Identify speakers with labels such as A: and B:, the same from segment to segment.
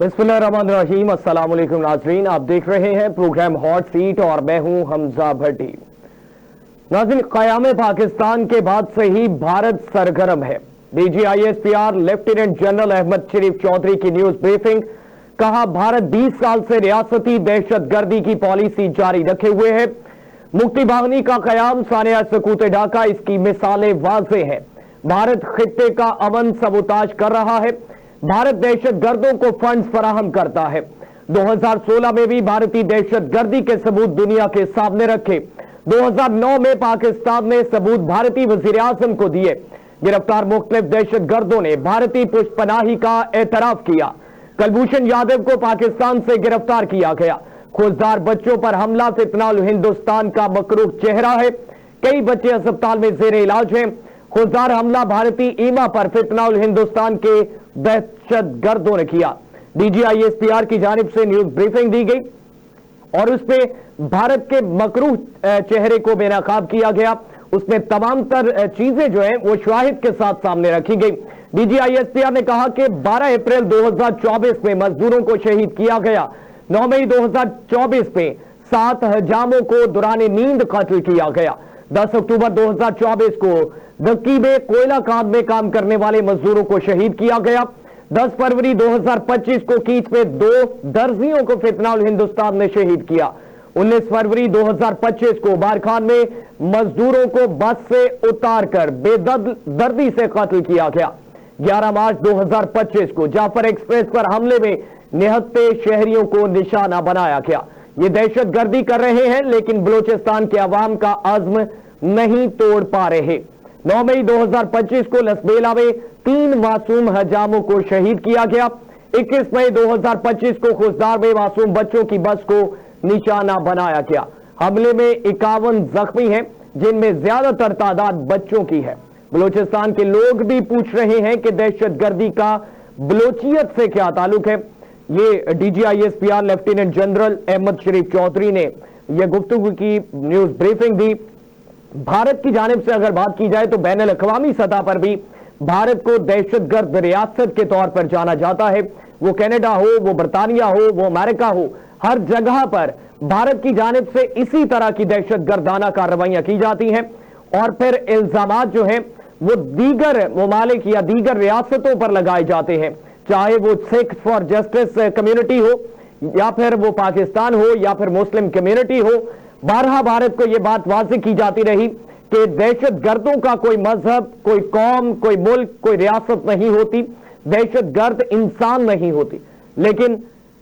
A: बिस्मिल्लाहिर्रहमानिर्रहीम। अस्सलाम वालेकुम नाज़रीन, आप देख रहे हैं प्रोग्राम हॉट सीट और मैं हूं हमजा भट्टी। नाज़रीन, क़याम पाकिस्तान के बाद से ही भारत सरगर्म है। DGISPR लेफ्टिनेंट जनरल अहमद शरीफ चौधरी की न्यूज ब्रीफिंग। कहा, भारत 20 साल से रियासती दहशतगर्दी की पॉलिसी जारी रखे हुए है। मुफ्ती बागनी का क़याम, सानिया सकूत ढाका इसकी मिसालें वाज़ेह हैं। भारत खित्ते का अमन सबूताज कर रहा है। भारत दहशतगर्दों को फंड्स फराहम करता है। 2016 में भी भारतीय दहशतगर्दी के सबूत दुनिया के सामने रखे। 2009 में पाकिस्तान ने सबूत भारतीय वजीर आजम को दिए। गिरफ्तार मुख्तलिफ दहशतगर्दों ने भारतीय पुष्पनाही का एतराफ किया। कुलभूषण यादव को पाकिस्तान से गिरफ्तार किया गया। खोजदार बच्चों पर हमला फितनाउल हिंदुस्तान का मकरूह चेहरा है। कई बच्चे अस्पताल में जेर इलाज हैं। खोजदार हमला भारतीय ईमा पर फितनाउल हिंदुस्तान के दहशतगर्दों ने किया। DGISPR की जानिब से न्यूज ब्रीफिंग दी गई और उसमें भारत के मकरूह चेहरे को बेनकाब किया गया। उसमें तमाम तर चीजें जो हैं वो शाहिद के साथ सामने रखी गई। DGISPR ने कहा कि 12 अप्रैल 2024 में मजदूरों को शहीद किया गया। 9 मई 2024 में 7 हजामों को दौरान नींद कत्ल किया गया। 10 अक्टूबर 2024 को दक्की में कोयला खान में काम करने वाले मजदूरों को शहीद किया गया। 10 फरवरी 2025 को कीच में 2 दर्जियों को फितनाउल हिंदुस्तान ने शहीद किया। 19 फरवरी 2025 को बारखान में मजदूरों को बस से उतारकर बेदर्दी से कत्ल किया गया। 11 मार्च 2025 को जाफर एक्सप्रेस पर हमले में निहत्ते शहरियों को निशाना बनाया गया। ये दहशतगर्दी कर रहे हैं लेकिन बलूचिस्तान के अवाम का अज़्म नहीं तोड़ पा रहे। 9 मई 2025 को लसबेला में 3 मासूम हजामों को शहीद किया गया। 21 मई 2025 को खुशदार में मासूम बच्चों की बस को निशाना बनाया गया। हमले में 51 जख्मी हैं, जिनमें ज्यादातर तादाद बच्चों की है। बलूचिस्तान के लोग भी पूछ रहे हैं कि दहशतगर्दी का बलोचियत से क्या ताल्लुक है। ये DGISPR लेफ्टिनेंट जनरल अहमद शरीफ चौधरी ने यह गुफ्तगू की न्यूज ब्रीफिंग दी। भारत की जानिब से अगर बात की जाए तो बैनुल अक़वामी सतह पर भी भारत को दहशतगर्द रियासत के तौर पर जाना जाता है। वो कनाडा हो, वो बरतानिया हो, वो अमेरिका हो, हर जगह पर भारत की जानिब से इसी तरह की दहशतगर्दाना कार्रवाइयां की जाती हैं और फिर इल्जामात जो हैं वो दीगर ममालिक या दीगर रियासतों पर लगाए जाते हैं, चाहे वो सिख फॉर जस्टिस कम्युनिटी हो या फिर वो पाकिस्तान हो या फिर मुस्लिम कम्युनिटी हो। बारहा भारत को यह बात वाज़ेह की जाती रही कि दहशतगर्दों का कोई मजहब, कोई कौम, कोई मुल्क, कोई रियासत नहीं होती। दहशतगर्द इंसान नहीं होती। लेकिन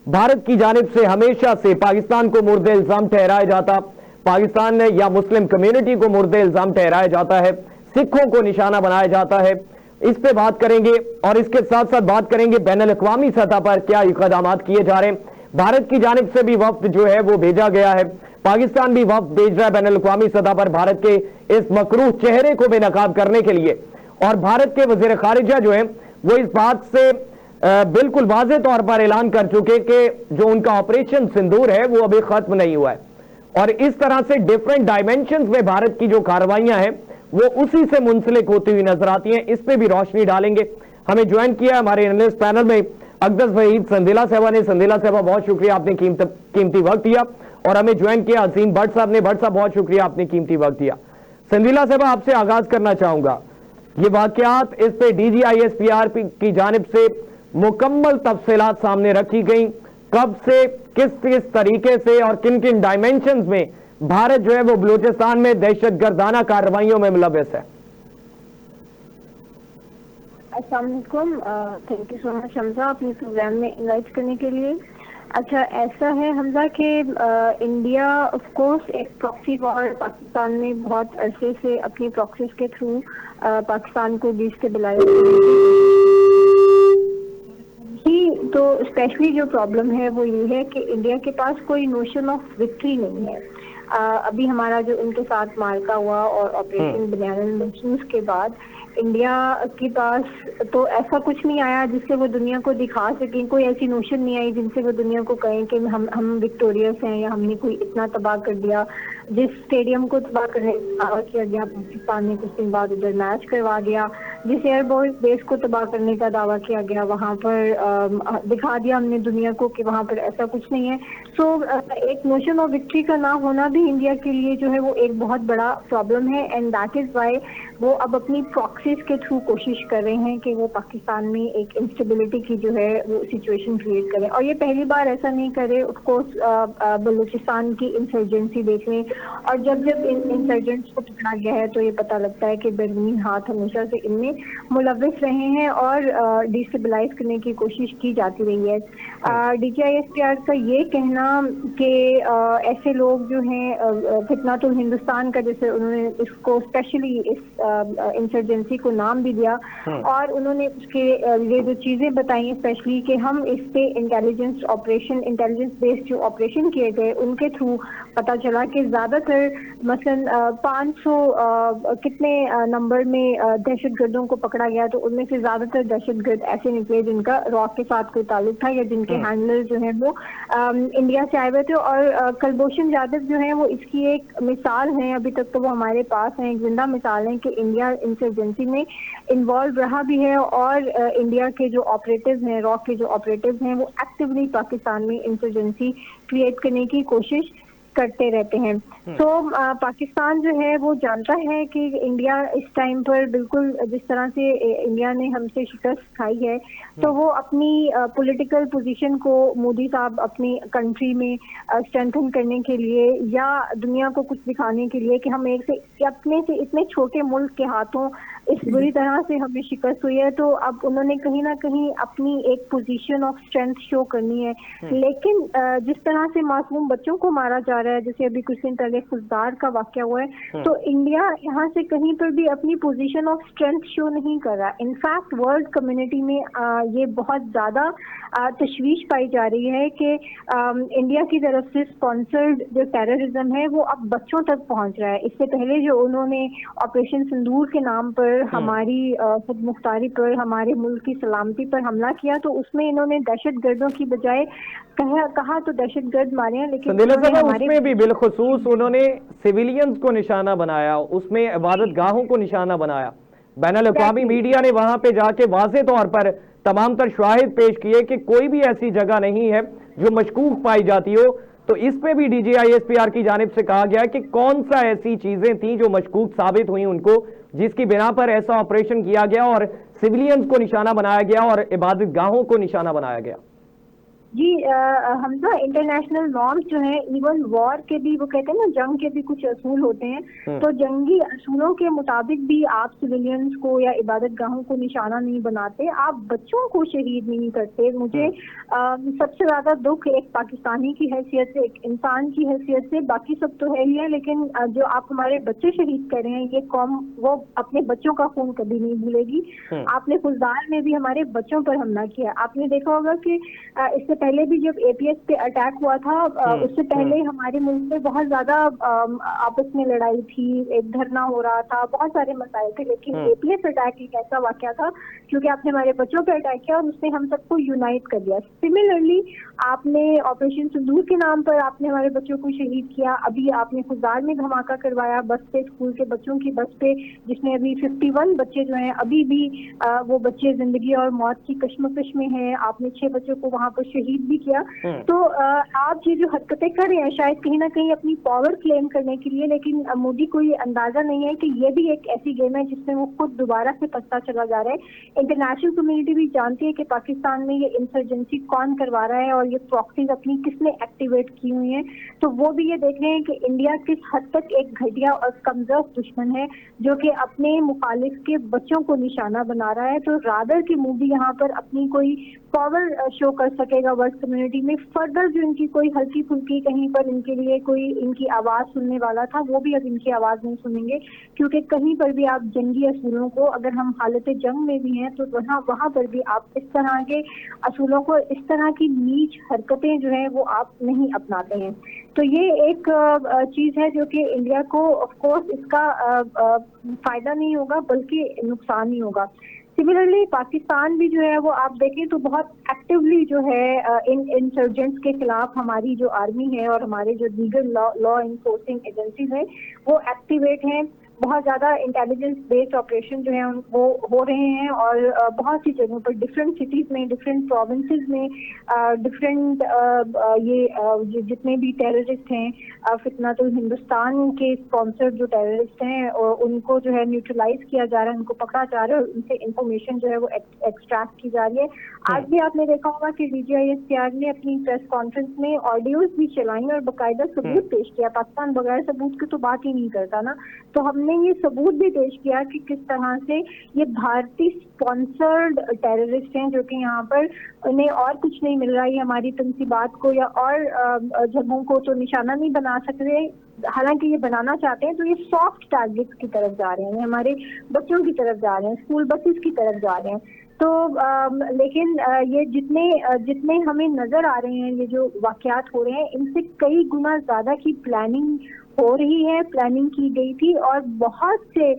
A: भारत की जानिब से हमेशा से पाकिस्तान को मुर्द इल्जाम ठहराया जाता, पाकिस्तान या मुस्लिम कम्युनिटी को मुर्द इल्जाम ठहराया जाता है, सिखों को निशाना बनाया जाता है। इस पे बात करेंगे और इसके साथ साथ बात करेंगे बैनुल अक़वामी सतह पर क्या इक़दाम किए जा रहे हैं। भारत की जानिब से भी वफ्द जो है वो भेजा गया है। पाकिस्तान भी वफ्द भेज रहा है बैनुल अक़वामी सतह पर भारत के इस मकरूह चेहरे को बेनकाब करने के लिए। और भारत के वज़ीर ख़ारिजा जो है वो इस बात से बिल्कुल वाज़ेह तौर पर ऐलान कर चुके कि जो उनका ऑपरेशन सिंदूर है वो अभी खत्म नहीं हुआ है। और इस तरह से डिफरेंट डायमेंशंस में भारत की जो कार्रवाइयां हैं वो उसी से मुंसलिक होती हुई नजर आती हैं। इस पे भी रोशनी डालेंगे। हमें ज्वाइन किया हमारे एनालिस्ट पैनल में अक़दस वहीद संदीला साहबा ने। संदीला साहबा, बहुत शुक्रिया, आपने कीमती वक्त दिया। और हमें ज्वाइन किया अजीम भट्ट साहब ने। भट्ट साहब, बहुत शुक्रिया, आपने कीमती वक्त दिया। संदीला साहबा, आपसे आगाज करना चाहूंगा। ये वाकयात, इस पे DGISPR की जानिब से मुकम्मल तफसीलात सामने रखी गई। कब से, किस किस तरीके से और किन किन डायमेंशंस में भारत जो है वो बलूचिस्तान में दहशतगर्दाना कार्रवाइयों में मुलव्वस है।
B: अस्सलाम वालेकुम, thank you so much Hamza अपने प्रोग्राम में इनवाइट करने के लिए। अच्छा, ऐसा है हमजा कि इंडिया ऑफ कोर्स एक प्रॉक्सी वॉर पाकिस्तान में बहुत अरसे से अपनी प्रॉक्सीज के थ्रू पाकिस्तान को डिस्टेबलाइज ही। तो स्पेशली जो प्रॉब्लम है वो ये है कि इंडिया के पास कोई नोशन ऑफ विक्ट्री नहीं है। अभी हमारा जो उनके साथ मार्का हुआ और ऑपरेशन बनाना मिशंस के बाद इंडिया के पास तो ऐसा कुछ नहीं आया जिससे वो दुनिया को दिखा सकें। कोई ऐसी नोशन नहीं आई जिनसे वो दुनिया को कहें कि हम विक्टोरियस हैं या हमने कोई इतना तबाह कर दिया। जिस स्टेडियम को तबाह करने का दावा किया गया, पाकिस्तान ने कुछ दिन बाद उधर मैच करवा दिया। जिस एयर बेस को तबाह करने का दावा किया गया, वहां पर दिखा दिया हमने दुनिया को कि वहां पर ऐसा कुछ नहीं है। सो एक नोशन ऑफ विक्ट्री का ना होना भी इंडिया के लिए जो है वो एक बहुत बड़ा प्रॉब्लम है, एंड दैट इज वाई वो अब अपनी प्रॉक्सीज के थ्रू कोशिश कर रहे हैं कि वो पाकिस्तान में एक इंस्टेबिलिटी की जो है वो सिचुएशन क्रिएट करें। और ये पहली बार ऐसा नहीं करे। ऑफ कोर्स बलूचिस्तान की इंसर्जेंसी देख लें, और जब जब इन इंसर्जेंट्स को पकड़ा गया है तो ये पता लगता है कि बैरूनी हाथ हमेशा से इनमें मुलव्विस रहे हैं और डिस्टेबलाइज करने की कोशिश की जाती रही है। DGISPR का ये कहना कि ऐसे लोग जो हैं फितनातुल हिंदुस्तान का, जैसे उन्होंने इसको स्पेशली इस इंसर्जेंसी को नाम भी दिया, और उन्होंने उसके ये जो चीजें बताई स्पेशली कि हम इस पे इंटेलिजेंस बेस्ड जो ऑपरेशन किए गए उनके थ्रू पता चला कि ज्यादातर मसलन 500 कितने नंबर में दहशतगर्दों को पकड़ा गया, तो उनमें से ज्यादातर दहशतगर्द ऐसे निकले जिनका रॉक के साथ कोई ताल्लुक था या जिनके हैंडलर जो है वो इंडिया से आए हुए थे। और कुलभूषण जाधव जो है वो इसकी एक मिसाल है, अभी तक तो वो हमारे पास है, एक जिंदा मिसाल है कि इंडिया इंसर्जेंसी में इन्वॉल्व रहा भी है, और इंडिया के जो ऑपरेटिव्स हैं, रॉक के जो ऑपरेटिव्स हैं, वो एक्टिवली पाकिस्तान में इंसर्जेंसी क्रिएट करने की कोशिश करते रहते हैं। तो पाकिस्तान जो है वो जानता है कि इंडिया इस टाइम पर बिल्कुल जिस तरह से इंडिया ने हमसे शिकस्त खाई है, तो वो अपनी पॉलिटिकल पोजीशन को मोदी साहब अपनी कंट्री में स्ट्रेंथन करने के लिए या दुनिया को कुछ दिखाने के लिए कि हम अपने से इतने छोटे मुल्क के हाथों इस बुरी तरह से हमें शिकस्त हुई है, तो अब उन्होंने कहीं ना कहीं अपनी एक पोजीशन ऑफ स्ट्रेंथ शो करनी है। लेकिन जिस तरह से मासूम बच्चों को मारा जा रहा है, जैसे अभी कुछ दिन पहले फुजदार का वाकया हुआ है, तो इंडिया यहाँ से कहीं पर भी अपनी पोजीशन ऑफ स्ट्रेंथ शो नहीं कर रहा। इनफैक्ट वर्ल्ड कम्युनिटी में ये बहुत ज्यादा तशवीश पाई जा रही है कि इंडिया की तरफ से स्पॉन्सर्ड जो टेररिज्म है वो अब बच्चों तक पहुंच रहा है। इससे पहले जो उन्होंने ऑपरेशन सिंदूर के नाम पर हमारी खुद मुख्तारी पर, हमारे मुल्क की सलामती पर हमला किया, तो उसमें इन्होंने दहशतगर्दों की बजाय कहा तो दहशतगर्द मारे हैं, लेकिन
A: उसमें भी बिलखुसूस उन्होंने सिविलियंस को निशाना बनाया, उसमें इबादत गाहों को निशाना बनाया। बैनुल-अक़वामी मीडिया ने वहां पे जाके वाज़े तौर पर तमाम तर शवाहिद पेश किए कि कोई भी ऐसी जगह नहीं है जो मशकूक पाई जाती हो। तो इस पे भी DGISPR की जानिब से कहा गया कि कौन सा ऐसी चीजें थी जो मशकूक साबित हुई उनको, जिसकी बिना पर ऐसा ऑपरेशन किया गया और सिविलियंस को निशाना बनाया गया और इबादत गाहों को निशाना बनाया गया।
B: जी हमजा, इंटरनेशनल नॉर्म्स जो है, इवन वॉर के भी, वो कहते हैं ना जंग के भी कुछ असूल होते हैं, तो जंगी असूलों के मुताबिक भी आप सिविलियंस को या इबादत गाहों को निशाना नहीं बनाते, आप बच्चों को शहीद नहीं करते। मुझे सबसे ज्यादा दुख एक पाकिस्तानी की हैसियत से, एक इंसान की हैसियत से, बाकी सब तो है ही है, लेकिन जो आप हमारे बच्चे शहीद कर रहे हैं, ये कौम वो अपने बच्चों का खून कभी नहीं भूलेगी। आपने फुजदार में भी हमारे बच्चों पर हमला किया। आपने देखा होगा कि इससे पहले भी जब APS पे अटैक हुआ था, उससे पहले हमारे मुल्क में बहुत ज्यादा आपस में लड़ाई थी, एक धरना हो रहा था, बहुत सारे मसाइल थे, लेकिन APS अटैक एक ऐसा वाकया था क्योंकि आपने हमारे बच्चों पे अटैक किया और उसने हम सबको यूनाइट कर दिया। सिमिलरली आपने ऑपरेशन सिंदूर के नाम पर आपने हमारे बच्चों को शहीद किया। अभी आपने फुजदार में धमाका करवाया बस पे, स्कूल के बच्चों की बस पे, जिसमें अभी 51 बच्चे जो हैं अभी भी वो बच्चे जिंदगी और मौत की कश्मकश में हैं। आपने 6 बच्चों को वहां पर शहीद भी किया। तो आप ये जो हरकतें कर रहे हैं शायद कहीं ना कहीं अपनी पावर क्लेम करने के लिए, लेकिन मोदी को ये अंदाजा नहीं है कि ये भी एक ऐसी गेम है जिसमें वो खुद दोबारा से फंसता चला जा रहा है। इंटरनेशनल कम्युनिटी भी जानती है कि पाकिस्तान में ये इंसर्जेंसी कौन करवा रहा है और ये प्रॉक्सीज अपनी किसने एक्टिवेट की हुई है। तो वो भी ये देख रहे हैं कि इंडिया किस हद तक एक घटिया और कमजोर दुश्मन है जो कि अपने मुखालिफ के बच्चों को निशाना बना रहा है। तो रादर की मोदी यहाँ पर अपनी कोई पावर शो कर सकेगा वर्ल्ड कम्युनिटी में। फर्दर जो इनकी कोई हल्की फुल्की कहीं पर इनके लिए कोई इनकी आवाज सुनने वाला था, वो भी अब इनकी आवाज नहीं सुनेंगे, क्योंकि कहीं पर भी आप जंगी असूलों को, अगर हम हालत जंग में भी हैं तो वहाँ पर भी आप इस तरह के असूलों को, इस तरह की नीच हरकतें जो है वो आप नहीं अपनाते हैं। तो ये एक चीज है जो कि इंडिया को ऑफ कोर्स इसका फायदा नहीं होगा बल्कि नुकसान ही होगा। सिमिलरली पाकिस्तान भी जो है वो आप देखें तो बहुत एक्टिवली जो है इन इंसर्जेंट्स के खिलाफ हमारी जो आर्मी है और हमारे जो दीगर लॉ इन्फोर्सिंग एजेंसीज हैं वो एक्टिवेट हैं। बहुत ज्यादा इंटेलिजेंस बेस्ड ऑपरेशन जो है वो हो रहे हैं, और बहुत सी जगहों पर डिफरेंट सिटीज में, डिफरेंट प्रोविंसेस में, डिफरेंट ये जितने भी टेररिस्ट हैं, फितनतुल हिंदुस्तान के स्पॉन्सर्ड जो टेररिस्ट हैं, उनको जो है न्यूट्रलाइज किया जा रहा है, उनको पकड़ा जा रहा है, और उनसे इंफॉर्मेशन जो है वो एक्सट्रैक्ट की जा रही है। आज भी आपने देखा होगा कि DGISPR ने अपनी प्रेस कॉन्फ्रेंस में ऑडियोज भी चलाई और बाकायदा सबूत पेश किया। पाकिस्तान बगैर सबूत की तो बात ही नहीं करता ना, तो हमने ये सबूत भी पेश किया कि किस तरह से ये भारतीय स्पॉन्सर्ड टेररिस्ट हैं, जो कि यहाँ पर उन्हें और कुछ नहीं मिल रहा है, हमारी तंसीबात को या और जगहों को तो निशाना नहीं बना सकते। हालांकि ये बनाना चाहते हैं, तो ये सॉफ्ट टारगेट्स की तरफ जा रहे हैं, हमारे बच्चों की तरफ जा रहे हैं, स्कूल बसेस की तरफ जा रहे हैं। तो लेकिन ये जितने हमें नजर आ रहे हैं, ये जो वाकयात हो रहे हैं, इनसे कई गुना ज्यादा की प्लानिंग हो रही है, प्लानिंग की गई थी, और बहुत से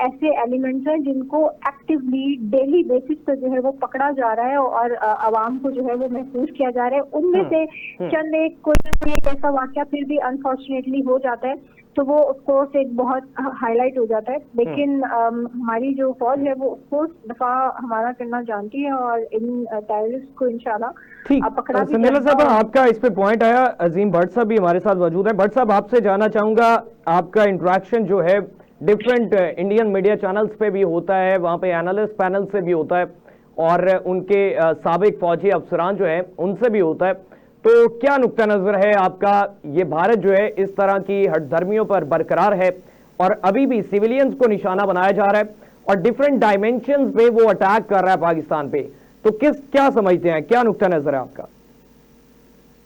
B: ऐसे एलिमेंट्स हैं जिनको एक्टिवली डेली बेसिस पर जो है वो पकड़ा जा रहा है और आवाम को जो है वो महसूस किया जा रहा है। उनमें से चंद एक कोई एक ऐसा वाकया फिर भी अनफॉर्चुनेटली हो जाता है, तो वो ऑफकोर्स एक बहुत हाईलाइट हो जाता है, लेकिन हमारी जो फौज है वो ऑफकोर्स दफा हमारा करना जानती है, और इन टेररिस्ट को इंशाल्लाह पकड़ा भी।
A: संदेला साहब, आपका इस पे पॉइंट आया। अजीम भट्ट साहब भी हमारे साथ मौजूद हैं। भट्ट साहब, आपसे जानना चाहूंगा, आपका इंटरेक्शन जो है डिफरेंट इंडियन मीडिया चैनल्स पे भी होता है, वहां पे एनालिस्ट पैनल से भी होता है, और उनके साबिक फौजी अफसरान जो है उनसे भी होता है, तो क्या नुक्ता नजर है आपका? ये भारत जो है इस तरह की हठधर्मियों पर बरकरार है और अभी भी सिविलियंस को निशाना बनाया जा रहा है और डिफरेंट डायमेंशंस पे वो अटैक कर रहा है पाकिस्तान पे, तो क्या समझते हैं, क्या नुक्ता नजर है आपका?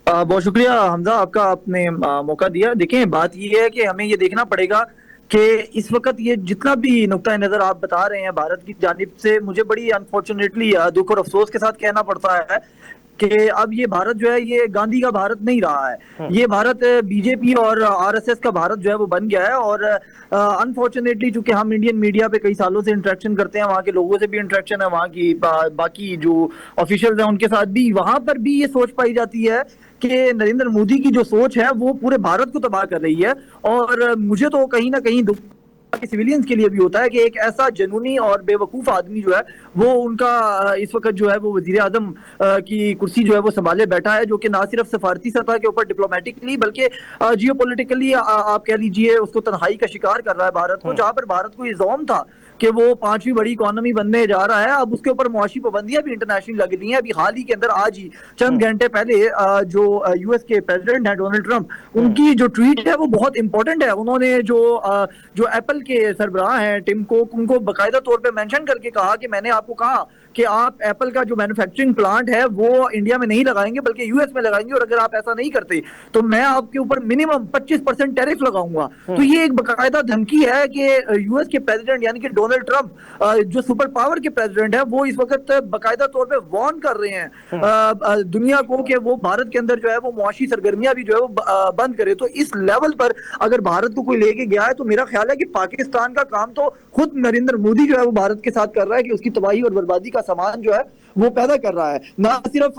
C: बहुत शुक्रिया हमजा, आपका आपने मौका दिया। देखें, बात ये है कि हमें ये देखना पड़ेगा कि इस वक्त ये जितना भी नुक्ता नजर आप बता रहे हैं भारत की जानिब से, मुझे बड़ी अनफॉर्चुनेटली दुख और अफसोस के साथ कहना पड़ता है कि अब ये भारत जो है ये गांधी का भारत नहीं रहा है, ये भारत बीजेपी और आरएसएस का भारत जो है वो बन गया है। और अनफॉर्चुनेटली चूंकि हम इंडियन मीडिया पे कई सालों से इंटरेक्शन करते हैं, वहाँ के लोगों से भी इंटरेक्शन है, वहाँ की बाकी जो ऑफिशियल्स हैं उनके साथ भी, वहां पर भी ये सोच पाई जाती है कि नरेंद्र मोदी की जो सोच है वो पूरे भारत को तबाह कर रही है। और मुझे तो कहीं ना कहीं दुख सिविलियंस के लिए भी होता है कि एक ऐसा जनूनी और बेवकूफ आदमी जो है वो उनका इस वक्त जो है वो वजीर आजम की कुर्सी जो है वो संभाले बैठा है, जो कि ना सिर्फ सफारती सतह के ऊपर डिप्लोमेटिकली बल्कि जियोपॉलिटिकली आप कह लीजिए उसको तन्हाई का शिकार कर रहा है भारत को। जहां पर भारत को ये ज़ौम था कि वो 5वीं बड़ी इकोनॉमी बनने जा रहा है, अब उसके ऊपर मुआशी पाबंदियां भी इंटरनेशनल लग रही हैं। अभी हाल ही के अंदर, आज ही चंद घंटे पहले जो यूएस के प्रेसिडेंट हैं डोनाल्ड ट्रंप, उनकी जो ट्वीट है वो बहुत इंपॉर्टेंट है। उन्होंने जो एप्पल के सरबराह हैं टिम कुक, उनको बाकायदा तौर पे मेंशन करके कहा कि मैंने आपको कहा कि आप एप्पल का जो मैन्युफैक्चरिंग प्लांट है वो इंडिया में नहीं लगाएंगे बल्कि यूएस में लगाएंगे, और अगर आप ऐसा नहीं करते तो मैं आपके ऊपर मिनिमम 25% टैरिफ लगाऊंगा। तो ये एक बाकायदा धमकी है कि यूएस के प्रेसिडेंट यानी कि डोनाल्ड ट्रंप जो सुपर पावर के प्रेसिडेंट है वो इस वक्त बाकायदा तौर पे वार्न कर रहे हैं दुनिया को कि वो भारत के अंदर जो है वो मुआशी सरगर्मियां भी जो है वो बंद करे। तो इस लेवल पर अगर भारत को कोई लेके गया है तो मेरा ख्याल है कि पाकिस्तान का काम तो खुद नरेंद्र मोदी जो है वो भारत के साथ कर रहा है कि उसकी तबाही और बर्बादी का सामान जो है वो पैदा कर रहा है। ना सिर्फ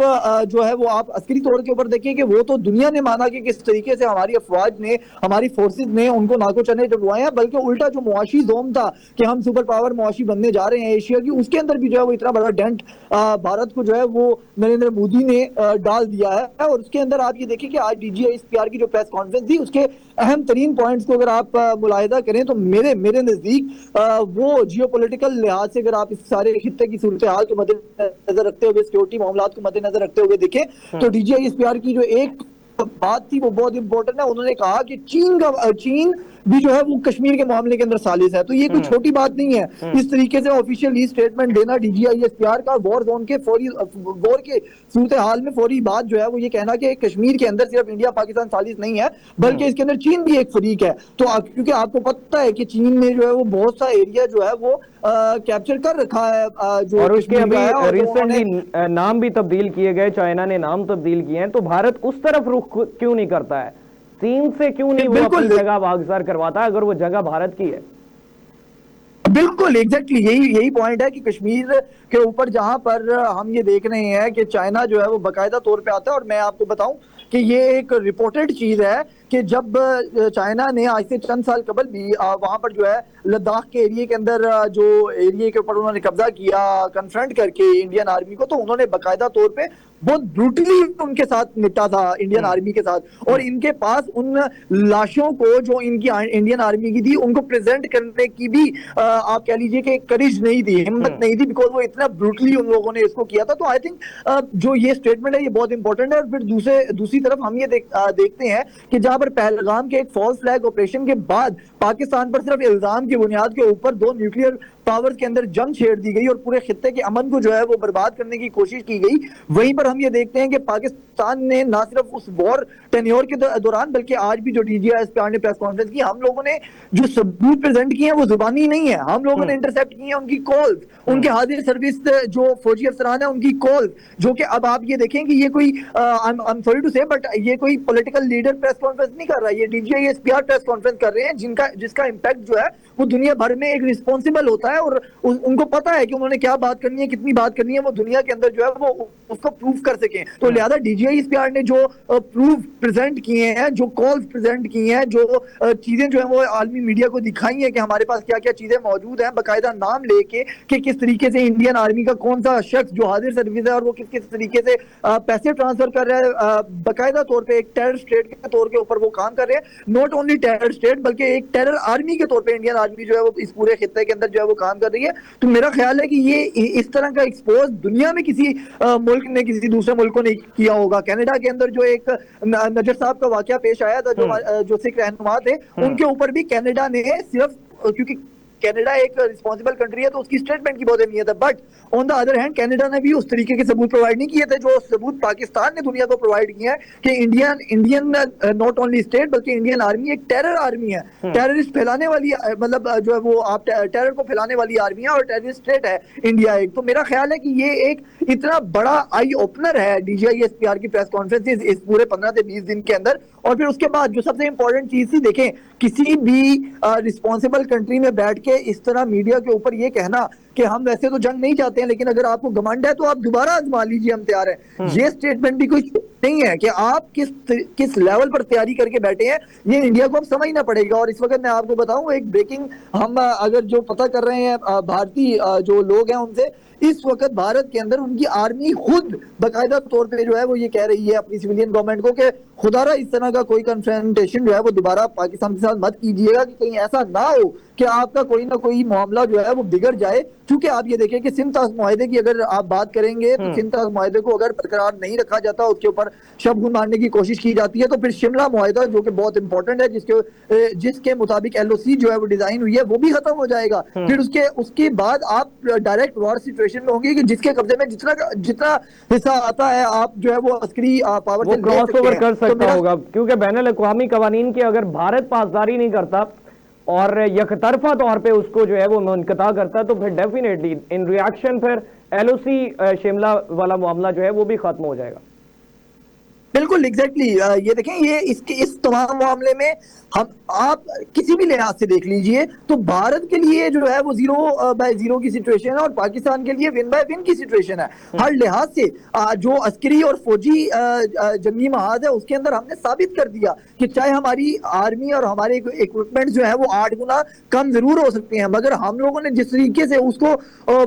C: जो है वो आप अस्करी तौर के ऊपर देखिए कि वो तो दुनिया ने माना कि किस तरीके से हमारी अफवाज ने, हमारी फोर्सेस ने उनको नाको चने जगवाए हैं, बल्कि उल्टा जो मुआशी जोम था कि हम सुपर पावर मुआशी बनने जा रहे हैं एशिया की, उसके अंदर भी जो है वो इतना बड़ा डेंट भारत को जो है वो नरेंद्र मोदी ने डाल दिया है। और उसके अंदर आप ये देखिए कि आज DGISPR की जो प्रेस कॉन्फ्रेंस थी उसके अहम तरीन पॉइंट्स को अगर आप मुलाहिदा करें तो मेरे नजदीक वो जियोपॉलिटिकल लिहाज से अगर आप इस सारे खित्ते की सूरत हाल को मद्देनजर रखते हुए, सिक्योरिटी मामलात को मद्देनजर रखते हुए देखें तो DGISPR की जो एक बात थी वो बहुत इंपॉर्टेंट है। उन्होंने कहा कि चीन भी जो है वो कश्मीर के मामले के अंदर सालिस है, तो ये कोई छोटी बात नहीं है। इस तरीके से ऑफिशियल स्टेटमेंट देना DGISPR का, वॉर जोन के फौरी वॉर के सूरत हाल में फौरी बात जो है वो ये कहना कि कश्मीर के अंदर सिर्फ इंडिया पाकिस्तान सालिस नहीं है बल्कि इसके अंदर चीन भी एक फरीक है। तो क्योंकि आपको पता है कि चीन ने जो है वो बहुत सा एरिया जो है वो कैप्चर कर रखा है जो, और
A: उसके अभी रिसेंटली नाम भी तब्दील किए गए, चाइना ने नाम तब्दील किए हैं, तो भारत उस तरफ रुख क्यों नहीं करता है? चीन से क्यों नहीं वो अपनी जगह वागजार करवाता है अगर वो जगह भारत की है?
C: बिल्कुल एग्जैक्टली यही पॉइंट है कि कश्मीर के ऊपर जहां पर हम ये देख रहे हैं कि चाइना जो है वो बाकायदा तौर पे आता है। और मैं आपको बताऊं कि ये एक रिपोर्टेड चीज है कि जब चाइना ने आज से चंद साल कबल भी वहां पर जो है लद्दाख के एरिया के अंदर जो एरिया के ऊपर उन्होंने कब्जा किया कन्फ्रंट करके इंडियन आर्मी को, तो उन्होंने बाकायदा तौर पे बहुत ब्रूटली उनके साथ निपटा था इंडियन आर्मी के साथ, और इनके पास उन लाशों को जो इनकी इंडियन आर्मी की थी उनको प्रेजेंट करने की भी आप कह लीजिए कि करेज नहीं थी, हिम्मत नहीं थी, बिकॉज वो इतना ब्रूटली उन लोगों ने इसको किया था। तो आई थिंक जो ये स्टेटमेंट है ये बहुत इंपॉर्टेंट है। और फिर दूसरी तरफ हम ये देखते हैं कि जहां पर पहलगाम के एक फॉल्स फ्लैग ऑपरेशन के बाद पाकिस्तान पर सिर्फ इल्जाम की बुनियाद के ऊपर 2 न्यूक्लियर पावर्स के अंदर जंग छेड़ दी गई और पूरे खित्ते के अमन को जो है वो बर्बाद करने की कोशिश की गई, वहीं पर हम ये देखते हैं कि पाकिस्तान ने ना सिर्फ उस वॉर टेन्योर के दौरान बल्कि आज भी जो डीजीआईएसपीआर ने प्रेस कॉन्फ्रेंस की, हम लोगों ने जो सबूत प्रेजेंट किए हैं वो जुबानी नहीं है, हम लोगों ने इंटरसेप्ट किए हैं उनकी कॉल्स, उनके हाजिर सर्विस जो फौजी अफसरान है उनकी कॉल्स, जो कि अब आप ये देखें कि ये कोई आई एम सॉरी टू से बट ये कोई पॉलिटिकल लीडर प्रेस कॉन्फ्रेंस नहीं कर रहा है, ये डीजीआईएसपीआर प्रेस कॉन्फ्रेंस कर रहे हैं जिसका इंपैक्ट जो है वो दुनिया भर में एक रिस्पॉन्सिबल होता है और उनको पता है कि उन्होंने क्या बात करनी है, कितनी बात करनी है, वो दुनिया के अंदर जो है वो उसको प्रूव कर सकें। तो लिहाजा डीजीआईएसपीआर ने जो प्रूफ प्रेजेंट किए हैं, जो कॉल्स प्रेजेंट किए हैं, जो चीजें जो है वो आलमी मीडिया को दिखाई है कि हमारे पास क्या क्या चीजें मौजूद हैं, बाकायदा नाम लेके कि किस तरीके से इंडियन आर्मी का कौन सा शख्स जो हाजिर सर्विस है और वो किस किस तरीके से पैसे ट्रांसफर कर रहा है, बाकायदा तौर पर एक टेरर स्टेट के तौर के ऊपर वो काम कर रहे हैं, नॉट ओनली टेरर स्टेट बल्कि एक टेरर आर्मी के तौर पर इंडियन आर्मी जो है वो इस पूरे खित्ते के अंदर जो है वो काम कर रही है। तो मेरा ख्याल है कि ये इस तरह का एक्सपोज दुनिया में किसी मुल्क ने किसी दूसरे मुल्क को नहीं किया होगा। कनाडा के अंदर जो एक नजर साहब का वाकया पेश आया था, जो सिख रहनुमा थे, उनके ऊपर भी कनाडा ने सिर्फ क्योंकि कनाडा एक रिस्पॉन्सिबल कंट्री है तो उसकी स्टेटमेंट की बहुत अहमियत है, but on the other hand Canada ने भी उस तरीके के सबूत प्रोवाइड नहीं किए थे जो सबूत पाकिस्तान ने दुनिया को प्रोवाइड किए हैं कि इंडियन नॉट ओनली स्टेट बल्कि इंडियन आर्मी एक टेरर आर्मी है, टेररिस्ट फैलाने वाली, मतलब जो है वो आप टेरर को फैलाने वाली आर्मी है और टेररिस्ट स्टेट है इंडिया एक। तो मेरा ख्याल है कि ये एक इतना बड़ा आई ओपनर है डीजीआईएसपीआर की प्रेस कॉन्फ्रेंस इस पूरे 15 से 20 दिन के अंदर। और फिर उसके बाद जो सबसे इंपॉर्टेंट चीज थी, देखें किसी भी रिस्पॉन्सिबल कंट्री में बैठ के इस तरह मीडिया के ऊपर ये कहना कि हम वैसे तो जंग नहीं चाहते हैं लेकिन अगर आपको घमंड है तो आप दोबारा आजमा लीजिए, हम तैयार हैं, ये स्टेटमेंट भी कोई नहीं है कि आप किस लेवल पर तैयारी करके बैठे हैं, ये इंडिया को अब समझना पड़ेगा। और इस वक्त मैं आपको बताऊं एक ब्रेकिंग, हम अगर जो पता कर रहे हैं भारतीय जो लोग हैं उनसे, इस वक्त भारत के अंदर उनकी आर्मी खुद बाकायदा तौर पे जो है वो ये कह रही है अपनी सिविलियन गवर्नमेंट को कि खुदारा इस तरह का कोई कन्फ्रंटेशन जो है वो दोबारा पाकिस्तान के साथ मत कीजिएगा कि कहीं ऐसा ना हो कि आपका कोई ना कोई मामला जो है वो बिगड़ जाए। क्योंकि आप ये देखें कि सिंध-ताश मुआहदे की अगर आप बात करेंगे तो सिंध-ताश मुआहदे को अगर बरकरार नहीं रखा जाता, उसके ऊपर शबगुन मारने की कोशिश की जाती है, तो फिर शिमला मुआहदा जो कि बहुत इंपॉर्टेंट है जिसके मुताबिक एलओसी जो है वो डिजाइन हुई है वो भी खत्म हो जाएगा। फिर उसके बाद आप डायरेक्ट वॉर सिचुएशन में होंगे कि जिसके कब्जे में जितना हिस्सा आता है आप जो है वो अस्करी पावर से
A: क्रॉस ओवर कर सकता होगा, क्योंकि बैनुल अक़वामी कवानीन की अगर भारत पासदारी नहीं करता और यकतरफा तौर पे उसको जो है वो मुनक़ता करता है तो फिर डेफिनेटली इन रिएक्शन फिर एलओसी शिमला वाला मामला जो है वो भी खत्म हो जाएगा।
C: बिल्कुल एग्जैक्टली ये देखें, ये इस तमाम मामले में आप किसी भी लिहाज से देख लीजिए तो भारत के लिए जो है वो 0-0 की सिचुएशन है और पाकिस्तान के लिए विन बाय विन की सिचुएशन है। हर लिहाज से जो अस्करी और फौजी जंगी महाज है उसके अंदर हमने साबित कर दिया कि चाहे हमारी आर्मी और हमारे इक्विपमेंट जो है वो 8 गुना कम जरूर हो सकते हैं, मगर हम लोगों ने जिस तरीके से उसको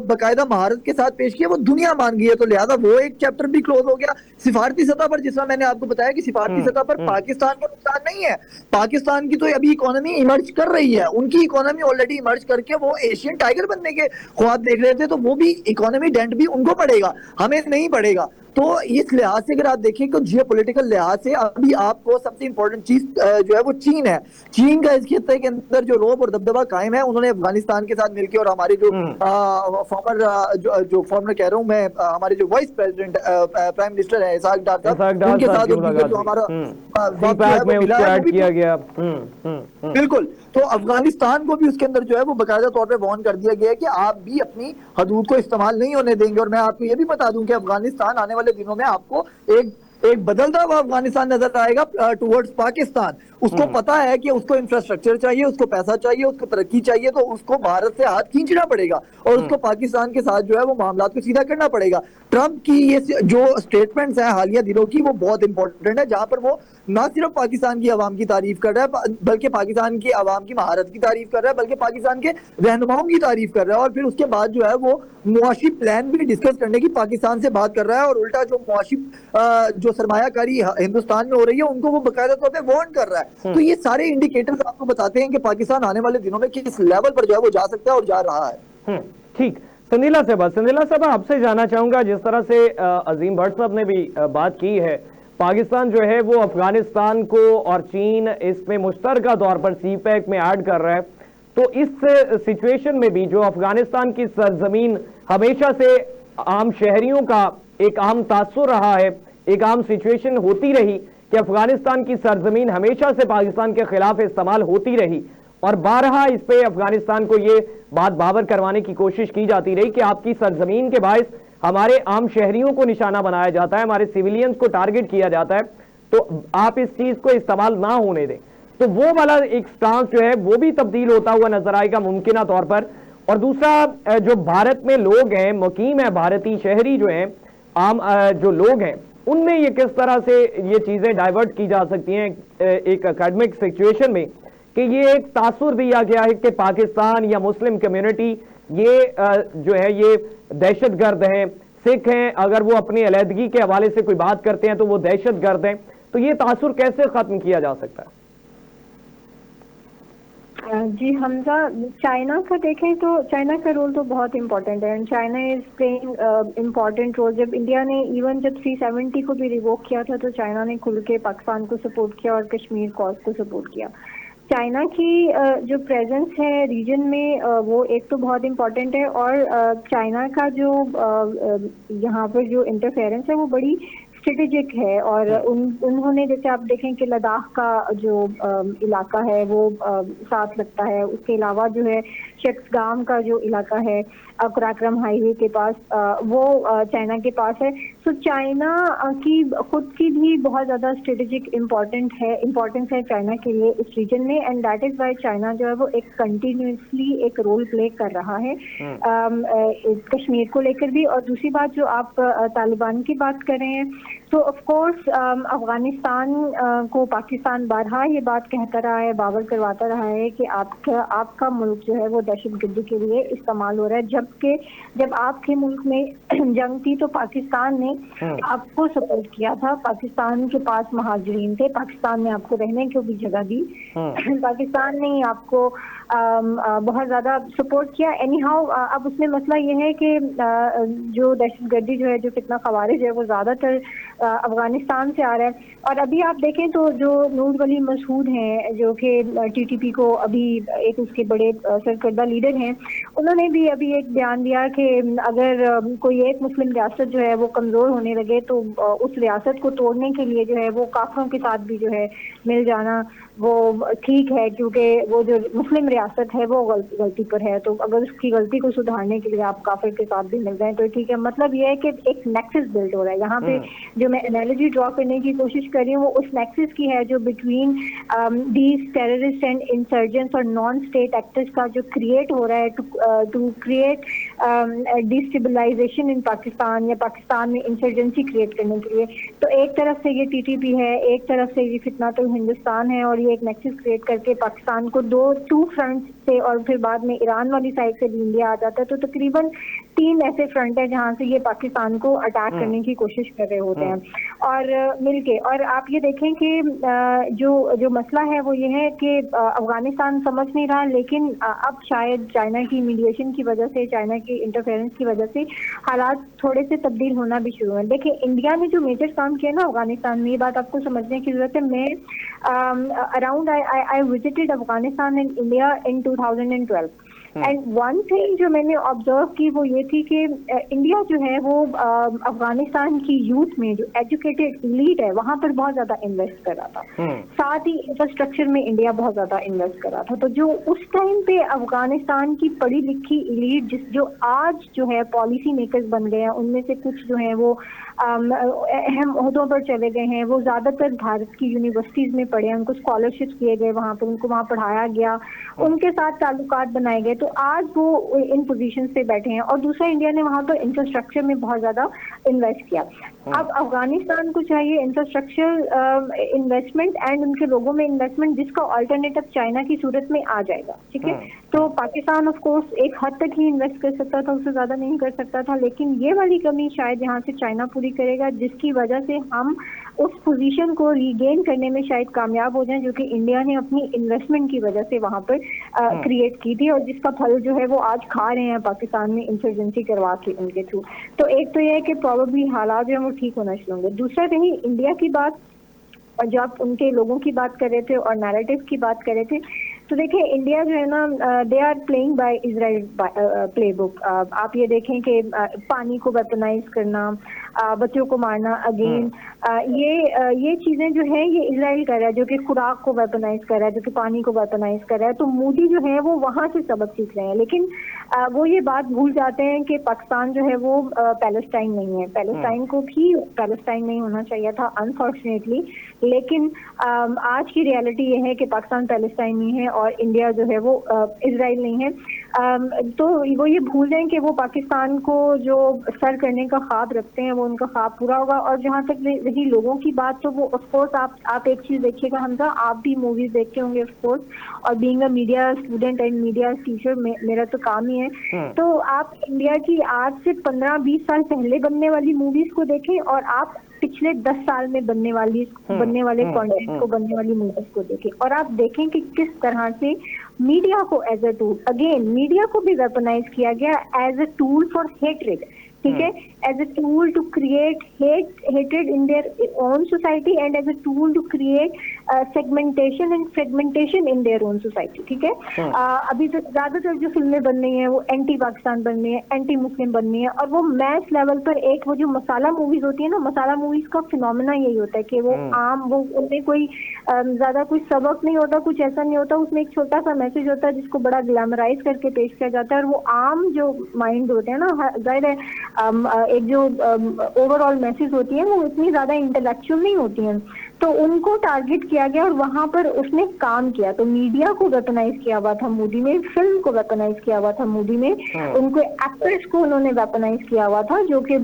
C: बाकायदा महारत के साथ पेश किया वो दुनिया मान गई है। तो लिहाजा वो एक चैप्टर भी क्लोज हो गया। सिफारती सतह पर, जिस तरह मैंने आपको बताया कि सिफारती सतह पर पाकिस्तान को नुकसान नहीं है, पाकिस्तान की तो अभी इकोनॉमी इमर्ज कर रही है, उनकी इकोनॉमी ऑलरेडी इमर्ज करके वो एशियन टाइगर बनने के ख्वाब देख रहे थे, तो वो भी इकोनॉमी डेंट भी उनको पड़ेगा, हमें नहीं पड़ेगा। तो इस लिहाज से अगर आप देखें तो जियोपॉलिटिकल लिहाज से अभी आपको सबसे इंपॉर्टेंट चीज जो है वो चीन है। चीन का इस खित्ते के अंदर जो रौब और दबदबा कायम है, उन्होंने अफगानिस्तान के साथ मिलकर और हमारे जो फॉर्मर कह रहा हूं मैं, हमारे जो वाइस प्रेसिडेंट प्राइम मिनिस्टर है इसहाक डार साहब, उनके साथ जो हमारा किया गया। बिल्कुल, तो अफगानिस्तान को भी उसके अंदर जो है वो बाकायदा तौर पे वार्न कर दिया गया है कि आप भी अपनी हदूद को इस्तेमाल नहीं होने देंगे। और मैं आपको ये भी बता दूं कि अफगानिस्तान आने वाले दिनों में आपको एक बदलता हुआ अफगानिस्तान नजर आएगा टुवर्ड्स पाकिस्तान। उसको पता है कि उसको इंफ्रास्ट्रक्चर चाहिए, उसको पैसा चाहिए, उसको तरक्की चाहिए, तो उसको भारत से हाथ खींचना पड़ेगा और उसको पाकिस्तान के साथ जो है वो मामला को सीधा करना पड़ेगा। ट्रंप की ये जो स्टेटमेंट्स हैं हालिया दिनों की, वो बहुत इंपॉर्टेंट है, जहां पर वो ना सिर्फ पाकिस्तान की आवाम की तारीफ कर रहा है, बल्कि पाकिस्तान की आवाम की महारत की तारीफ कर रहा है, बल्कि पाकिस्तान के रहनुमाओं की तारीफ कर रहा है, और फिर उसके बाद जो है वो मुआशी प्लान भी डिस्कस करने की पाकिस्तान से बात कर रहा है, और उल्टा जो मुआशी जो सरमायाकारी हिंदुस्तान में हो रही है उनको वो बाकायदा तौर पर वार्न कर रहा है। तो ये सारे इंडिकेटर्स आपको बताते हैं कि पाकिस्तान आने वाले दिनों में किस लेवल पर जो है वो जा सकता है और जा रहा है।
A: ठीक। संदीला साहब आपसे जानना चाहूंगा, जिस तरह से अजीम भट्ट साहब ने भी बात की है, पाकिस्तान जो है वो अफगानिस्तान को और चीन इसमें मुश्तरका तौर पर सीपैक में ऐड कर रहा है, तो इस सिचुएशन में भी जो अफगानिस्तान की सरजमीन हमेशा से आम शहरियों का एक आम तासुर रहा है, एक आम सिचुएशन होती रही कि अफगानिस्तान की सरजमीन हमेशा से पाकिस्तान के खिलाफ इस्तेमाल होती रही, और बारहा इस पे अफगानिस्तान को ये बात बावर करवाने की कोशिश की जाती रही कि आपकी सरजमीन के बायस हमारे आम शहरियों को निशाना बनाया जाता है, हमारे सिविलियंस को टारगेट किया जाता है, तो आप इस चीज को इस्तेमाल ना होने दें। तो वो वाला एक स्टांस जो है वो भी तब्दील होता हुआ नजर आएगा मुमकिन तौर पर। और दूसरा, जो भारत में लोग हैं, मुकीम है, भारतीय शहरी जो हैं, आम जो लोग हैं, उनमें ये किस तरह से ये चीजें डाइवर्ट की जा सकती हैं एक एकेडमिक सिचुएशन में कि ये एक तासुर दिया गया है कि पाकिस्तान या मुस्लिम कम्युनिटी ये जो है ये दहशतगर्द हैं, सिख हैं, अगर वो अपनी अलहदगी के हवाले से कोई बात करते हैं तो वो दहशतगर्द हैं, तो ये तासुर कैसे खत्म किया जा सकता है?
B: जी हमजा, चाइना का देखें तो चाइना का रोल तो बहुत इम्पोर्टेंट है, and China is playing important role. जब इंडिया ने इवन जब 370 को भी रिवोक किया था तो चाइना ने खुल के पाकिस्तान को सपोर्ट किया और कश्मीर कॉज को सपोर्ट किया। चाइना की जो प्रेजेंस है रीजन में वो एक तो बहुत इम्पोर्टेंट है, और चाइना का जो यहाँ पर जो इंटरफेरेंस है वो बड़ी स्ट्रेटेजिक है, और उन्होंने जैसे आप देखें कि लद्दाख का जो इलाका है वो साथ लगता है, उसके अलावा जो है शख्सगाम का जो इलाका है कराक्रम हाईवे के पास वो चाइना के पास है। सो चाइना की खुद की भी बहुत ज़्यादा स्ट्रेटेजिक इम्पोर्टेंस है चाइना के लिए इस रीजन में, and that is why China जो है वो एक कंटिन्यूसली एक रोल प्ले कर रहा है कश्मीर को लेकर भी। और दूसरी बात जो आप तालिबान की बात कर रहे हैं, तो ऑफ कोर्स अफगानिस्तान को पाकिस्तान बारहा ये बात कहता रहा है, बावर करवाता रहा है कि आपका मुल्क जो है वो दहशतगर्दी के लिए इस्तेमाल हो रहा है, जबकि जब आपके मुल्क में जंग थी तो पाकिस्तान ने आपको सपोर्ट किया था, पाकिस्तान के पास महाजरीन थे, पाकिस्तान ने आपको रहने की भी जगह दी, पाकिस्तान ने आपको बहुत ज़्यादा सपोर्ट किया। एनी हाउ अब उसमें मसला ये है कि जो दहशतगर्दी जो है, जो फितना खवारिज है, वो ज़्यादातर अफगानिस्तान से आ रहा है। और अभी आप देखें तो जो नूर वली मसूद हैं, जो कि टीटीपी को अभी एक उसके बड़े सरकर्दा लीडर हैं, उन्होंने भी अभी एक बयान दिया कि अगर कोई एक मुस्लिम रियासत जो है वो कमज़ोर होने लगे तो उस रियासत को तोड़ने के लिए जो है वो काफिरों के साथ भी जो है मिल जाना वो ठीक है, क्योंकि वो जो मुस्लिम रियासत है वो गलती पर है, तो अगर उसकी गलती को सुधारने के लिए आप काफिर के साथ भी मिल जाएं तो ठीक है। मतलब ये है कि एक नेक्सस बिल्ड हो रहा है यहाँ पे। जो मैं एनालॉजी ड्रॉ करने की कोशिश कर रही हूँ वो उस नेक्सस की है जो between these terrorist and insurgents और नॉन स्टेट एक्टर्स का जो क्रिएट हो रहा है टू क्रिएट डिस्टेबलाइजेशन इन पाकिस्तान, या पाकिस्तान में इंसर्जेंसी क्रिएट करने के लिए। तो एक तरफ से ये टीटीपी है, एक तरफ से ये फितनातुल हिंदुस्तान है, और ये एक नेक्सस क्रिएट करके पाकिस्तान को टू फ्रंट से, और फिर बाद में ईरान वाली साइड से भी इंडिया आ जाता है। तो तकरीबन 3 ऐसे फ्रंट है जहां से ये पाकिस्तान को अटैक करने की कोशिश कर रहे होते हैं और मिलके। और आप ये देखें कि जो मसला है वो ये है कि अफगानिस्तान समझ नहीं रहा, लेकिन अब शायद चाइना की मीडिएशन की वजह से, चाइना की इंटरफेरेंस की वजह से हालात थोड़े से तब्दील होना भी शुरू है। देखिए इंडिया ने जो मेजर काम किया ना अफगानिस्तान में, ये बात आपको समझने की जरूरत है। मैं around I visited Afghanistan and India in 2012 and one thing जो मैंने ऑब्जर्व की वो ये थी कि इंडिया जो है वो अफगानिस्तान की यूथ में जो एजुकेटेड इलीट है वहां पर बहुत ज्यादा इन्वेस्ट कर रहा था, साथ ही इंफ्रास्ट्रक्चर में इंडिया बहुत ज्यादा इन्वेस्ट कर रहा था। तो जो उस टाइम पे अफगानिस्तान की पढ़ी लिखी इलीट जो आज जो है पॉलिसी मेकर्स बन गए हैं, उनमें से कुछ जो है वो अहम ओहदों पर चले गए हैं, वो ज्यादातर भारत की यूनिवर्सिटीज में पढ़े हैं, उनको स्कॉलरशिप किए गए, वहां पर उनको वहां पढ़ाया गया, उनके साथ ताल्लुकात बनाए गए। तो तो आज वो इन पोजीशंस पे बैठे हैं। और दूसरा, इंडिया ने वहां पर इंफ्रास्ट्रक्चर में बहुत ज्यादा इन्वेस्ट किया। अब अफगानिस्तान को चाहिए इंफ्रास्ट्रक्चर इन्वेस्टमेंट एंड उनके लोगों में इन्वेस्टमेंट, जिसका ऑल्टरनेटिव चाइना की सूरत में आ जाएगा, ठीक है। तो पाकिस्तान ऑफ कोर्स एक हद तक ही इन्वेस्ट कर सकता था, उससे ज्यादा नहीं कर सकता था, लेकिन ये वाली कमी शायद यहाँ से चाइना पूरी करेगा, जिसकी वजह से हम उस पोजीशन को रीगेन करने में शायद कामयाब हो जाएं, जो कि इंडिया ने अपनी इन्वेस्टमेंट की वजह से वहां पर क्रिएट की थी, और जिसका फल जो है वो आज खा रहे हैं पाकिस्तान में इंसर्जेंसी करवा के उनके थ्रू। तो एक तो यह है कि प्रोबेबली हालात जो है वो ठीक होना शुरू होंगे। दूसरा रही इंडिया की बात, और जब उनके लोगों की बात कर रहे थे और नैरेटिव की बात कर रहे थे, तो देखिए इंडिया जो है ना, they are playing by Israel playbook. आप ये देखें कि पानी को वेपनाइज करना, बच्चों को मारना अगेन, ये चीजें जो है ये इजराइल कर रहा है, जो कि खुराक को वेपनाइज कर रहा है, जो कि पानी को वेपनाइज कर रहा है। तो मोदी जो है वो वहां से सबक सीख रहे हैं, लेकिन वो ये बात भूल जाते हैं कि पाकिस्तान जो है वो पैलेस्टाइन नहीं है। पैलेस्टाइन को भी पैलेस्टाइन नहीं होना चाहिए था अनफॉर्चुनेटली, लेकिन आज की रियलिटी ये है कि पाकिस्तान पैलेस्टाइन नहीं है और इंडिया जो है वो इजराइल नहीं है। तो वो ये भूल जाएं कि वो पाकिस्तान को जो सर करने का ख्वाब रखते हैं वो उनका ख्वाब पूरा होगा। और जहाँ तक रही लोगों की बात, तो वो ऑफकोर्स आप एक चीज देखिएगा हमजा, आप भी मूवीज देखते होंगे ऑफकोर्स, और being a media student and media teacher मेरा तो काम ही है। तो आप इंडिया की आज से 15-20 साल पहले बनने वाली मूवीज को देखें और आप पिछले 10 साल में बनने वाले कंटेंट को, बनने वाली मूवीज को देखें, और आप देखें कि किस तरह से मीडिया को as a tool, again media को भी वेपनाइज किया गया as a tool for hatred, ठीक है, as a tool to create hatred in their own society and as a tool to create segmentation and fragmentation in their own society, ठीक है। अभी तो ज्यादातर जो फिल्में बन रही हैं वो एंटी पाकिस्तान बन रही है, एंटी मुस्लिम बन रही है, और वो मैस लेवल पर एक वो जो मसाला मूवीज होती है ना, मसाला मूवीज का फिनोमेना यही होता है कि वो आम, वो उनमें कोई ज्यादा कोई सबक नहीं होता, कुछ ऐसा नहीं होता, उसमें एक छोटा सा मैसेज होता है जिसको बड़ा ग्लैमराइज करके पेश किया जाता है, और वो आम जो माइंड होते हैं ना, जाहिर है एक जो ओवरऑल मैसेज होती है वो इतनी ज्यादा इंटेलेक्चुअल नहीं होती हैं, तो उनको टारगेट किया गया और वहां पर उसने काम किया। तो मीडिया को वेपनाइज किया हुआ था मोदी ने, फिल्म को वेपनाइज किया हुआ था मोदी ने, उनको एक्टर्स को उन्होंने वेपनाइज किया हुआ था जो कि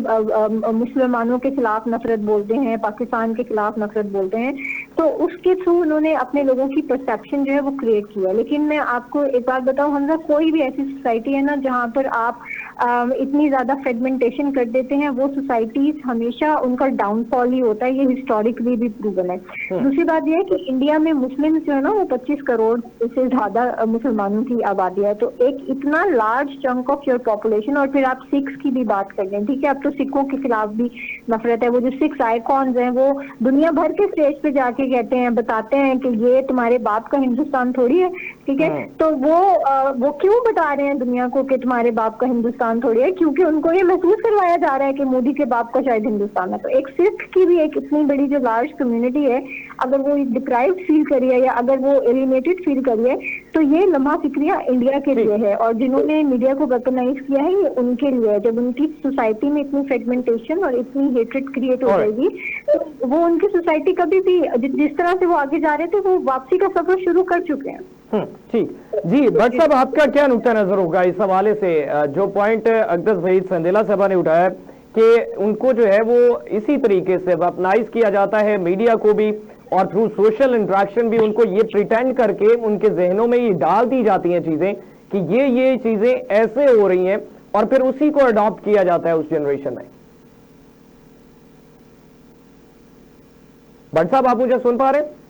B: मुसलमानों के खिलाफ नफरत बोलते हैं, पाकिस्तान के खिलाफ नफरत बोलते हैं, तो उसके थ्रू उन्होंने अपने लोगों की परसेप्शन जो है वो क्रिएट किया। लेकिन मैं आपको एक बात बताऊं हमजा, कोई भी ऐसी सोसाइटी है ना जहाँ पर आप इतनी ज्यादा फ्रेगमेंटेशन कर देते हैं, वो सोसाइटीज हमेशा उनका डाउनफॉल ही होता है, ये हिस्टोरिकली भी प्रूवन है। दूसरी बात यह है कि इंडिया में मुस्लिम जो है ना वो 25 करोड़ से ज्यादा मुसलमानों की आबादी है, तो एक इतना large chunk of your population, और फिर आप सिख्स की भी बात कर लें, ठीक है, अब तो सिखों के खिलाफ भी नफरत है, वो जो सिक्स आइकॉन्स हैं वो दुनिया भर के स्टेज पे जाके कहते हैं, बताते हैं कि ये तुम्हारे बाप का हिंदुस्तान थोड़ी है, ठीक है। तो वो क्यों बता रहे हैं दुनिया को कि तुम्हारे बाप का हिंदुस्तान थोड़ी है, क्योंकि उनको ये महसूस करवाया जा रहा है कि मोदी के बाप का शायद हिंदुस्तान है। तो एक सिख की भी एक इतनी बड़ी जो लार्ज कम्युनिटी है, अगर वो डिप्राइव्ड फील करिए या अगर वो एलिनेटेड फील करिए, तो ये लम्हा फिक्रिया इंडिया के लिए है, और जिन्होंने मीडिया को वेपनाइज किया है ये उनके लिए है। जब उनकी सोसाइटी में इतनी फ्रेगमेंटेशन और इतनी हेट्रेड क्रिएट हो जाएगी, तो वो उनकी सोसाइटी कभी भी जिस तरह से वो आगे जा रहे थे वो वापसी का सफर शुरू कर चुके हैं।
A: ठीक जी, भट्ट साहब आपका क्या नुक्ता नजर होगा इस हवाले से? जो पॉइंट अकदस वहीद संदेला साहबा ने उठाया कि उनको जो है वो इसी तरीके से वेपनाइज किया जाता है, मीडिया को भी, और थ्रू सोशल इंटरेक्शन भी उनको ये प्रिटेंड करके उनके जहनों में ये डाल दी जाती हैं चीजें कि ये चीजें ऐसे हो रही हैं, और फिर उसी को अडॉप्ट किया जाता है उस जनरेशन में। भट्ट साहब आप मुझे सुन पा रहे हैं?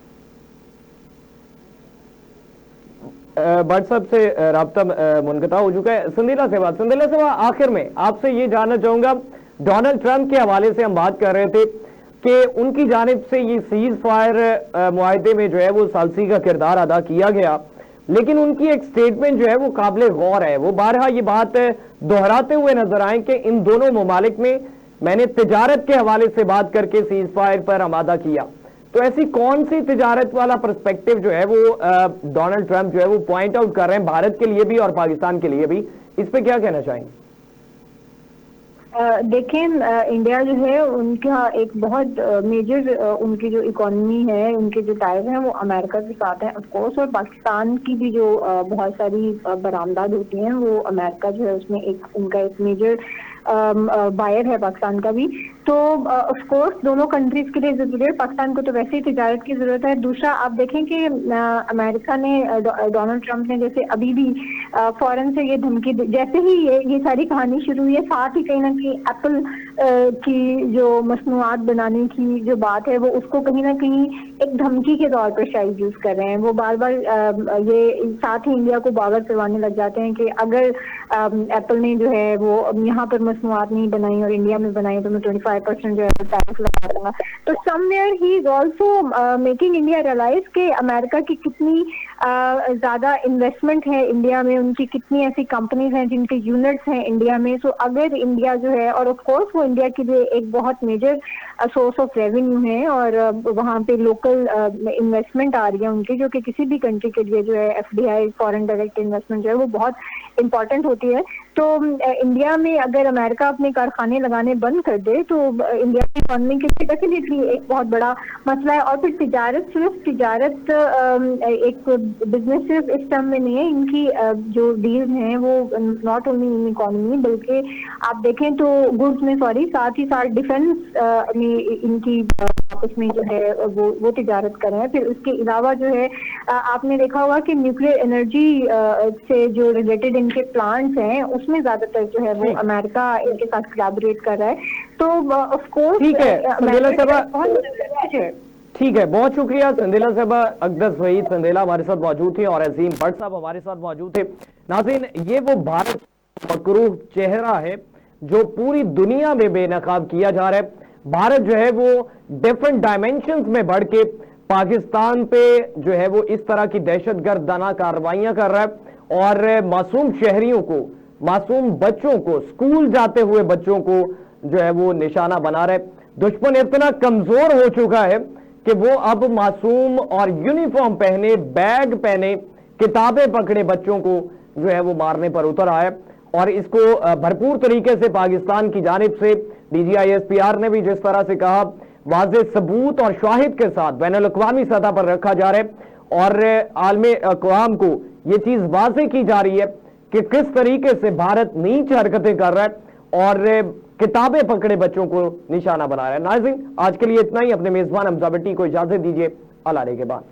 A: भट्ट साहब से राब्ता मुनक़ता हो चुका है। संदेला सेवा आखिर में आपसे ये जानना चाहूंगा, डोनाल्ड ट्रंप के हवाले से हम बात कर रहे थे कि उनकी जानिब से ये सीज फायर मुआहदे में जो है वो सालसी का किरदार अदा किया गया, लेकिन उनकी एक स्टेटमेंट जो है वो काबिल गौर है। वो बारहा ये बात दोहराते हुए नजर आए कि इन दोनों ममालिक में मैंने तिजारत के हवाले से बात करके सीज फायर पर आमादा किया। तो ऐसी कौन सी तिजारत वाला पर्सपेक्टिव जो है वो डोनाल्ड ट्रंप जो है वो पॉइंट आउट कर रहे हैं भारत के लिए भी और पाकिस्तान के लिए भी, इस पे क्या कहना चाहेंगे?
B: देखें, इंडिया जो है उनका एक बहुत मेजर उनकी जो इकोनॉमी है, उनके जो टाइज हैं वो अमेरिका के साथ है ऑफ कोर्स, और पाकिस्तान की भी जो बहुत सारी बरामदात होती हैं वो अमेरिका जो है उसमें एक उनका एक मेजर बायर है पाकिस्तान का भी। तो ऑफ कोर्स दोनों कंट्रीज के लिए जरूरी है, पाकिस्तान को तो वैसे ही तिजारत की जरूरत है। दूसरा आप देखें कि अमेरिका ने डोनाल्ड ट्रंप ने जैसे अभी भी फौरन से ये धमकी जैसे ही ये सारी कहानी शुरू हुई है, साथ ही कहीं ना कहीं एप्पल की जो मसनूआत बनाने की जो बात है वो उसको कहीं ना कहीं एक धमकी के तौर पर शायद यूज कर रहे हैं। वो बार बार ये साथ ही इंडिया को बावर करवाने लग जाते हैं कि अगर एप्पल ने जो है वो यहाँ पर मसनूआत नहीं बनाई और इंडिया में बनाई तो मैं 25% जो है टैक्स लगा दूंगा। तो somewhere he is also making India realise कि अमेरिका की कितनी ज्यादा इन्वेस्टमेंट है इंडिया में, उनकी कितनी ऐसी कंपनीज हैं जिनके यूनिट्स हैं इंडिया में। सो अगर इंडिया जो है, और ऑफ कोर्स वो इंडिया के लिए एक बहुत मेजर सोर्स ऑफ रेवेन्यू है और वहाँ पे लोकल इन्वेस्टमेंट आ रही है उनकी, जो कि किसी भी कंट्री के लिए जो है एफडीआई फॉरेन डायरेक्ट इन्वेस्टमेंट जो है वो बहुत इंपॉर्टेंट होती है। तो इंडिया में अगर अमेरिका अपने कारखाने लगाने बंद कर दे तो इंडिया की इकोनॉमी के लिए डेफिनेटली एक बहुत बड़ा मसला है। और फिर तिजारत, सिर्फ तिजारत एक बिजनेस सिर्फ इस टर्म में नहीं है, इनकी जो डील्स हैं वो नॉट ओनली इन इकोनॉमी बल्कि आप देखें तो गुड्स में, सॉरी, साथ ही साथ डिफेंस में इनकी आपस में जो है वो तिजारत कर रहे हैं। फिर उसके अलावा जो है आपने देखा होगा कि न्यूक्लियर एनर्जी से जो रिलेटेड इनके प्लांट्स हैं उसमें ज्यादातर जो है वो अमेरिका इनके साथ कोलैबोरेट कर रहा है। तो ऑफ कोर्स
A: ठीक है संदेला साहबा, ठीक है, बहुत शुक्रिया संदेला साहबा। अकदस वहीद संदेला हमारे साथ मौजूद थे और अजीम भट्ट साहब हमारे साथ मौजूद थे। नाज़रीन, ये वो भारत मकरूह चेहरा है जो पूरी दुनिया में बेनकाब किया जा रहा है। भारत जो है वो डिफरेंट डायमेंशंस में बढ़ के पाकिस्तान पे जो है वो इस तरह की दहशतगर्दाना कार्रवाइयां कर रहा है और मासूम शहरियों को, मासूम बच्चों को, स्कूल जाते हुए बच्चों को जो है वो निशाना बना रहा है। दुश्मन इतना कमजोर हो चुका है कि वो अब मासूम और यूनिफॉर्म पहने, बैग पहने, किताबें पकड़े बच्चों को जो है वो मारने पर उतर आया और इसको भरपूर तरीके से पाकिस्तान की जानिब से DGISPR ने भी जिस तरह से कहा, वाज़े सबूत और शाहिद के साथ बैनुल अक़वामी सतह पर रखा जा रहा है और आलमी अक़वाम को ये चीज वाज़े की जा रही है कि किस तरीके से भारत नीच हरकतें कर रहा है और किताबें पकड़े बच्चों को निशाना बना रहा है। नाज़रीन, आज के लिए इतना ही। अपने मेजबान हमजा भट्टी को इजाजत दीजिए। अल्लाह के बाद।